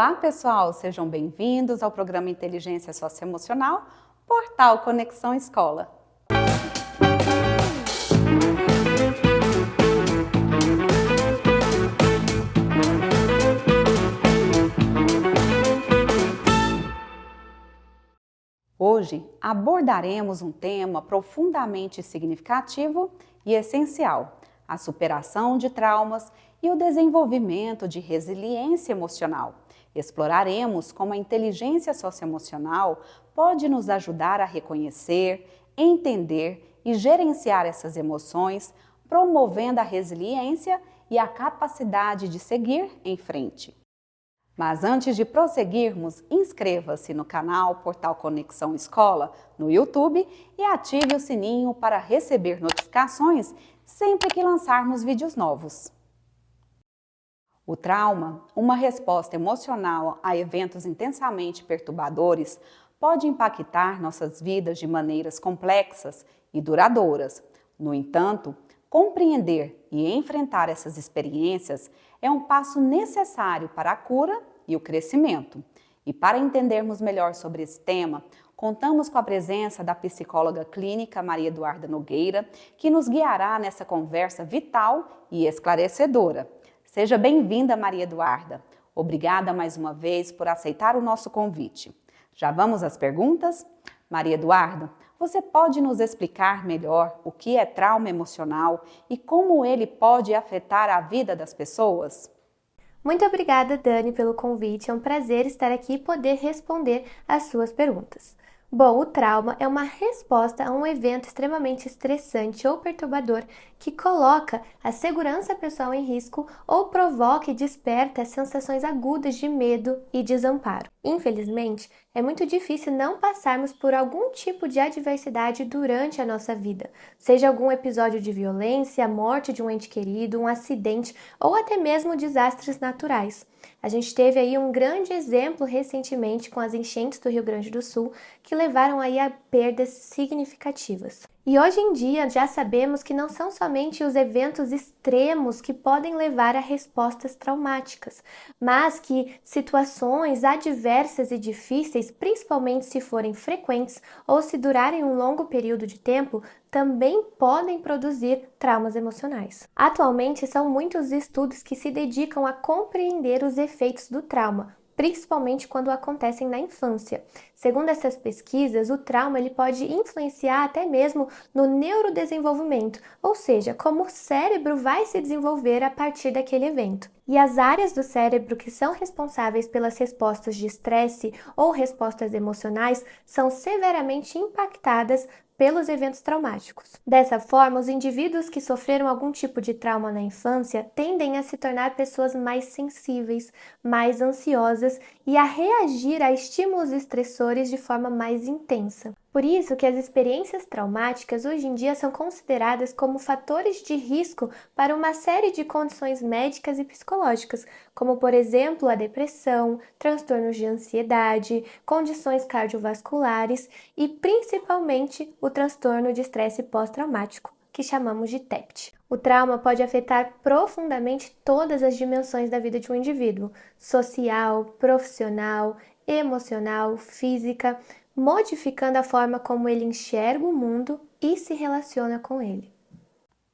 Olá, pessoal! Sejam bem-vindos ao programa Inteligência Socioemocional, Portal Conexão Escola. Hoje abordaremos um tema profundamente significativo e essencial: a superação de traumas e o desenvolvimento de resiliência emocional. Exploraremos como a inteligência socioemocional pode nos ajudar a reconhecer, entender e gerenciar essas emoções, promovendo a resiliência e a capacidade de seguir em frente. Mas antes de prosseguirmos, inscreva-se no canal Portal Conexão Escola no YouTube e ative o sininho para receber notificações sempre que lançarmos vídeos novos. O trauma, uma resposta emocional a eventos intensamente perturbadores, pode impactar nossas vidas de maneiras complexas e duradouras. No entanto, compreender e enfrentar essas experiências é um passo necessário para a cura e o crescimento. E para entendermos melhor sobre esse tema, contamos com a presença da psicóloga clínica Maria Eduarda Nogueira, que nos guiará nessa conversa vital e esclarecedora. Seja bem-vinda, Maria Eduarda. Obrigada mais uma vez por aceitar o nosso convite. Já vamos às perguntas? Maria Eduarda, você pode nos explicar melhor o que é trauma emocional e como ele pode afetar a vida das pessoas? Muito obrigada, Dani, pelo convite. É um prazer estar aqui e poder responder às suas perguntas. Bom, o trauma é uma resposta a um evento extremamente estressante ou perturbador que coloca a segurança pessoal em risco ou provoca e desperta sensações agudas de medo e desamparo. Infelizmente, é muito difícil não passarmos por algum tipo de adversidade durante a nossa vida, seja algum episódio de violência, a morte de um ente querido, um acidente ou até mesmo desastres naturais. A gente teve aí um grande exemplo recentemente com as enchentes do Rio Grande do Sul, que levaram aí a perdas significativas. E hoje em dia já sabemos que não são somente os eventos extremos que podem levar a respostas traumáticas, mas que situações adversas e difíceis, principalmente se forem frequentes ou se durarem um longo período de tempo, também podem produzir traumas emocionais. Atualmente, são muitos estudos que se dedicam a compreender os efeitos do trauma, principalmente quando acontecem na infância. Segundo essas pesquisas, o trauma ele pode influenciar até mesmo no neurodesenvolvimento, ou seja, como o cérebro vai se desenvolver a partir daquele evento. E as áreas do cérebro que são responsáveis pelas respostas de estresse ou respostas emocionais são severamente impactadas pelos eventos traumáticos. Dessa forma, os indivíduos que sofreram algum tipo de trauma na infância tendem a se tornar pessoas mais sensíveis, mais ansiosas e a reagir a estímulos estressores de forma mais intensa. Por isso que as experiências traumáticas hoje em dia são consideradas como fatores de risco para uma série de condições médicas e psicológicas, como por exemplo a depressão, transtornos de ansiedade, condições cardiovasculares e principalmente o transtorno de estresse pós-traumático, que chamamos de TEPT. O trauma pode afetar profundamente todas as dimensões da vida de um indivíduo: social, profissional, emocional, física, modificando a forma como ele enxerga o mundo e se relaciona com ele.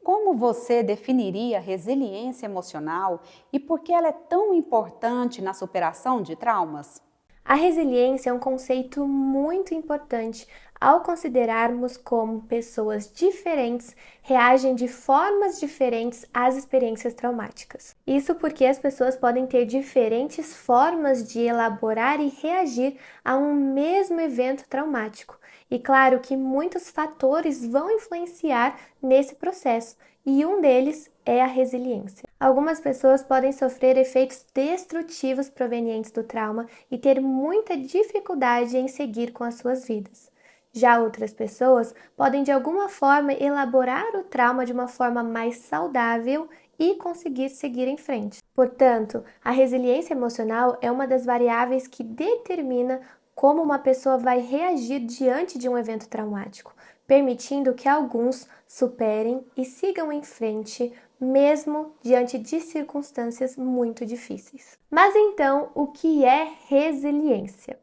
Como você definiria resiliência emocional e por que ela é tão importante na superação de traumas? A resiliência é um conceito muito importante ao considerarmos como pessoas diferentes reagem de formas diferentes às experiências traumáticas. Isso porque as pessoas podem ter diferentes formas de elaborar e reagir a um mesmo evento traumático. E claro que muitos fatores vão influenciar nesse processo, e um deles é a resiliência. Algumas pessoas podem sofrer efeitos destrutivos provenientes do trauma e ter muita dificuldade em seguir com as suas vidas. Já outras pessoas podem de alguma forma elaborar o trauma de uma forma mais saudável e conseguir seguir em frente. Portanto, a resiliência emocional é uma das variáveis que determina como uma pessoa vai reagir diante de um evento traumático, permitindo que alguns superem e sigam em frente, mesmo diante de circunstâncias muito difíceis. Mas então, o que é resiliência?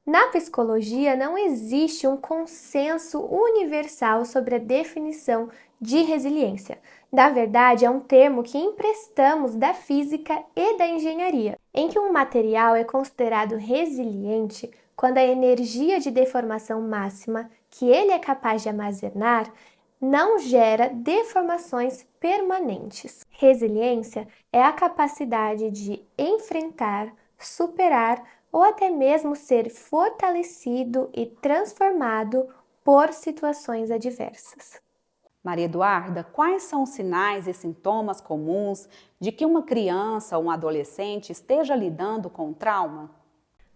Na psicologia, não existe um consenso universal sobre a definição de resiliência. Na verdade, é um termo que emprestamos da física e da engenharia, em que um material é considerado resiliente quando a energia de deformação máxima que ele é capaz de armazenar não gera deformações permanentes. Resiliência é a capacidade de enfrentar, superar ou até mesmo ser fortalecido e transformado por situações adversas. Maria Eduarda, quais são os sinais e sintomas comuns de que uma criança ou um adolescente esteja lidando com trauma?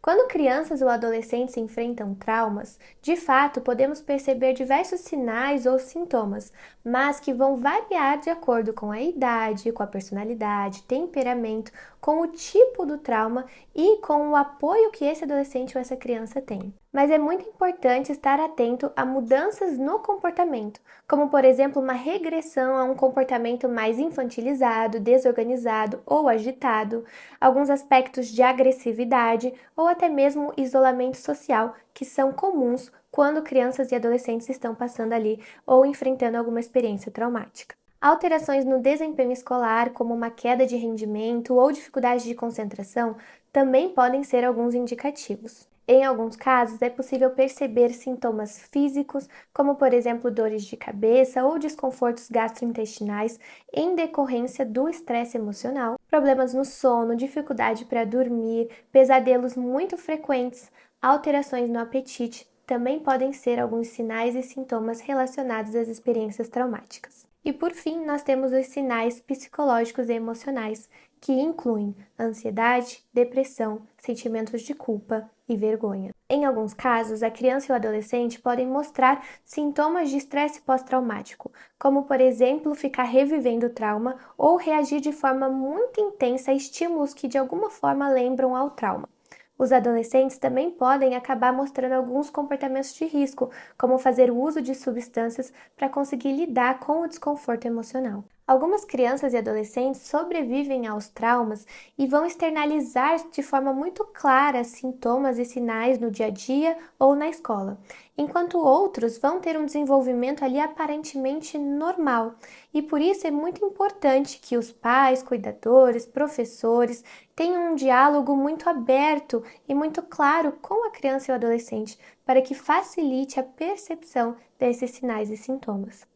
Quando crianças ou adolescentes enfrentam traumas, de fato podemos perceber diversos sinais ou sintomas, mas que vão variar de acordo com a idade, com a personalidade, temperamento, com o tipo do trauma e com o apoio que esse adolescente ou essa criança tem. Mas é muito importante estar atento a mudanças no comportamento, como por exemplo uma regressão a um comportamento mais infantilizado, desorganizado ou agitado, alguns aspectos de agressividade ou até mesmo isolamento social, que são comuns quando crianças e adolescentes estão passando ali ou enfrentando alguma experiência traumática. Alterações no desempenho escolar, como uma queda de rendimento ou dificuldade de concentração, também podem ser alguns indicativos. Em alguns casos, é possível perceber sintomas físicos, como por exemplo dores de cabeça ou desconfortos gastrointestinais em decorrência do estresse emocional, problemas no sono, dificuldade para dormir, pesadelos muito frequentes, alterações no apetite, também podem ser alguns sinais e sintomas relacionados às experiências traumáticas. E por fim, nós temos os sinais psicológicos e emocionais, que incluem ansiedade, depressão, sentimentos de culpa e vergonha. Em alguns casos, a criança e o adolescente podem mostrar sintomas de estresse pós-traumático, como, por exemplo, ficar revivendo o trauma ou reagir de forma muito intensa a estímulos que de alguma forma lembram ao trauma. Os adolescentes também podem acabar mostrando alguns comportamentos de risco, como fazer uso de substâncias para conseguir lidar com o desconforto emocional. Algumas crianças e adolescentes sobrevivem aos traumas e vão externalizar de forma muito clara sintomas e sinais no dia a dia ou na escola, enquanto outros vão ter um desenvolvimento ali aparentemente normal. E por isso é muito importante que os pais, cuidadores, professores tenham um diálogo muito aberto e muito claro com a criança e o adolescente, para que facilite a percepção desses sinais e sintomas.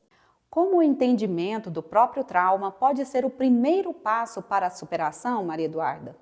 Como o entendimento do próprio trauma pode ser o primeiro passo para a superação, Maria Eduarda?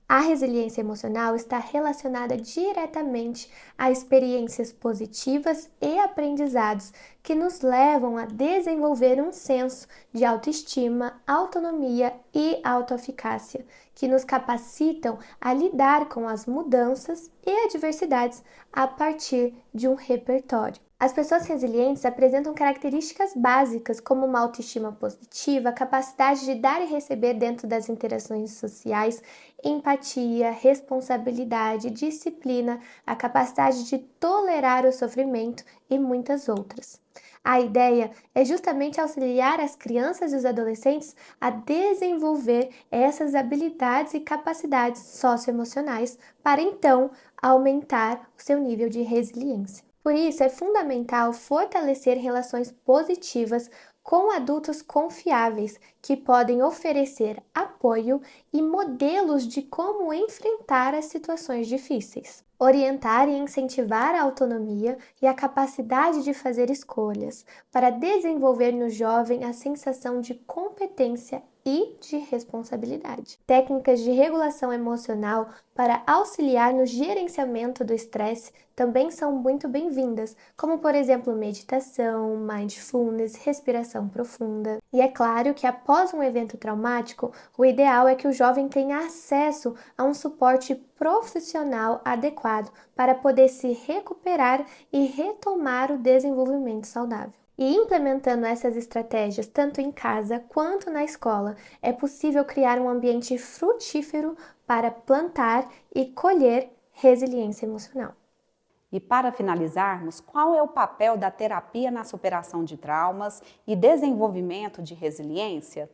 A resiliência emocional está relacionada diretamente a experiências positivas e aprendizados que nos levam a desenvolver um senso de autoestima, autonomia e autoeficácia, que nos capacitam a lidar com as mudanças e adversidades a partir de um repertório. As pessoas resilientes apresentam características básicas como uma autoestima positiva, a capacidade de dar e receber dentro das interações sociais, empatia, responsabilidade, disciplina, a capacidade de tolerar o sofrimento e muitas outras. A ideia é justamente auxiliar as crianças e os adolescentes a desenvolver essas habilidades e capacidades socioemocionais para então aumentar o seu nível de resiliência. Por isso, é fundamental fortalecer relações positivas com adultos confiáveis que podem oferecer apoio e modelos de como enfrentar as situações difíceis. Orientar e incentivar a autonomia e a capacidade de fazer escolhas, para desenvolver no jovem a sensação de competência e de responsabilidade. Técnicas de regulação emocional para auxiliar no gerenciamento do estresse também são muito bem-vindas, como por exemplo meditação, mindfulness, respiração profunda. E é claro que após um evento traumático, o ideal é que o jovem tenha acesso a um suporte profissional adequado para poder se recuperar e retomar o desenvolvimento saudável. E implementando essas estratégias tanto em casa quanto na escola, é possível criar um ambiente frutífero para plantar e colher resiliência emocional. E para finalizarmos, qual é o papel da terapia na superação de traumas e desenvolvimento de resiliência?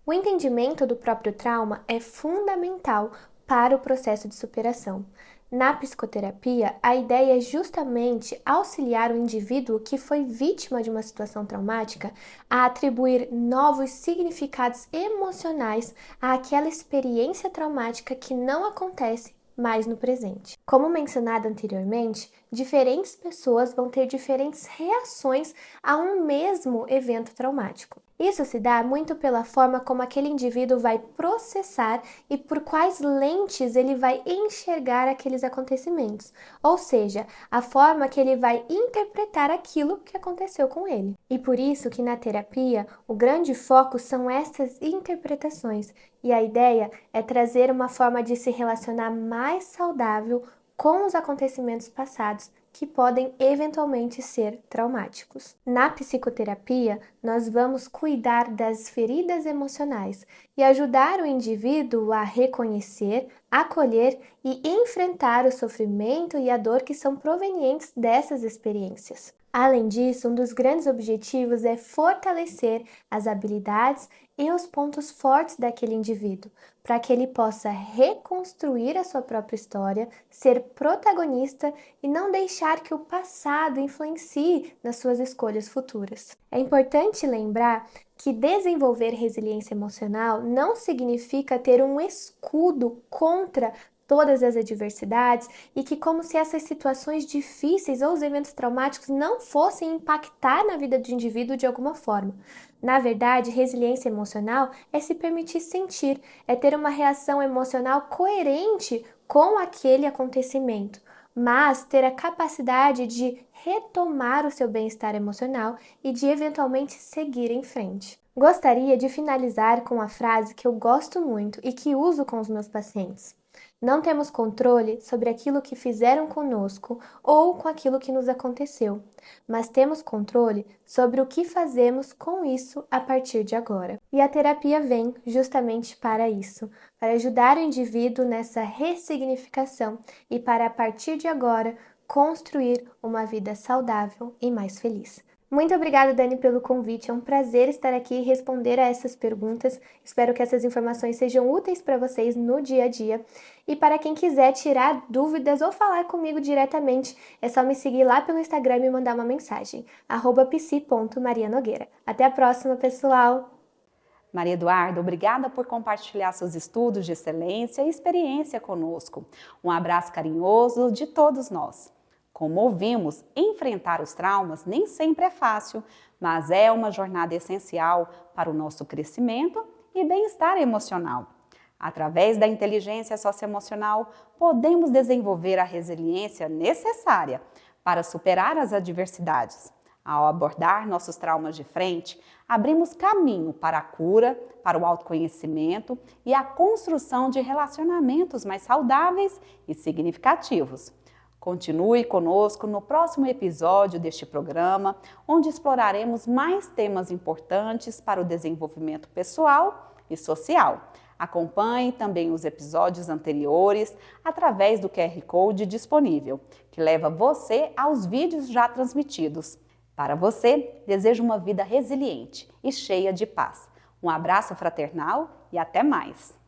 O entendimento do próprio trauma é fundamental para o processo de superação. Na psicoterapia, a ideia é justamente auxiliar o indivíduo que foi vítima de uma situação traumática a atribuir novos significados emocionais àquela experiência traumática que não acontece mais no presente. Como mencionado anteriormente, diferentes pessoas vão ter diferentes reações a um mesmo evento traumático. Isso se dá muito pela forma como aquele indivíduo vai processar e por quais lentes ele vai enxergar aqueles acontecimentos, ou seja, a forma que ele vai interpretar aquilo que aconteceu com ele. E por isso que na terapia o grande foco são essas interpretações, e a ideia é trazer uma forma de se relacionar mais saudável com os acontecimentos passados que podem eventualmente ser traumáticos. Na psicoterapia, nós vamos cuidar das feridas emocionais e ajudar o indivíduo a reconhecer, acolher e enfrentar o sofrimento e a dor que são provenientes dessas experiências. Além disso, um dos grandes objetivos é fortalecer as habilidades e os pontos fortes daquele indivíduo, para que ele possa reconstruir a sua própria história, ser protagonista e não deixar que o passado influencie nas suas escolhas futuras. É importante lembrar que desenvolver resiliência emocional não significa ter um escudo contra todas as adversidades e que como se essas situações difíceis ou os eventos traumáticos não fossem impactar na vida do indivíduo de alguma forma. Na verdade, resiliência emocional é se permitir sentir, é ter uma reação emocional coerente com aquele acontecimento, mas ter a capacidade de retomar o seu bem-estar emocional e de eventualmente seguir em frente. Gostaria de finalizar com a frase que eu gosto muito e que uso com os meus pacientes. Não temos controle sobre aquilo que fizeram conosco ou com aquilo que nos aconteceu, mas temos controle sobre o que fazemos com isso a partir de agora. E a terapia vem justamente para isso, para ajudar o indivíduo nessa ressignificação e para, a partir de agora, construir uma vida saudável e mais feliz. Muito obrigada, Dani, pelo convite. É um prazer estar aqui e responder a essas perguntas. Espero que essas informações sejam úteis para vocês no dia a dia. E para quem quiser tirar dúvidas ou falar comigo diretamente, é só me seguir lá pelo Instagram e mandar uma mensagem, @psi.marianogueira. Até a próxima, pessoal! Maria Eduarda, obrigada por compartilhar seus estudos de excelência e experiência conosco. Um abraço carinhoso de todos nós. Como ouvimos, enfrentar os traumas nem sempre é fácil, mas é uma jornada essencial para o nosso crescimento e bem-estar emocional. Através da inteligência socioemocional, podemos desenvolver a resiliência necessária para superar as adversidades. Ao abordar nossos traumas de frente, abrimos caminho para a cura, para o autoconhecimento e a construção de relacionamentos mais saudáveis e significativos. Continue conosco no próximo episódio deste programa, onde exploraremos mais temas importantes para o desenvolvimento pessoal e social. Acompanhe também os episódios anteriores através do QR Code disponível, que leva você aos vídeos já transmitidos. Para você, desejo uma vida resiliente e cheia de paz. Um abraço fraternal e até mais!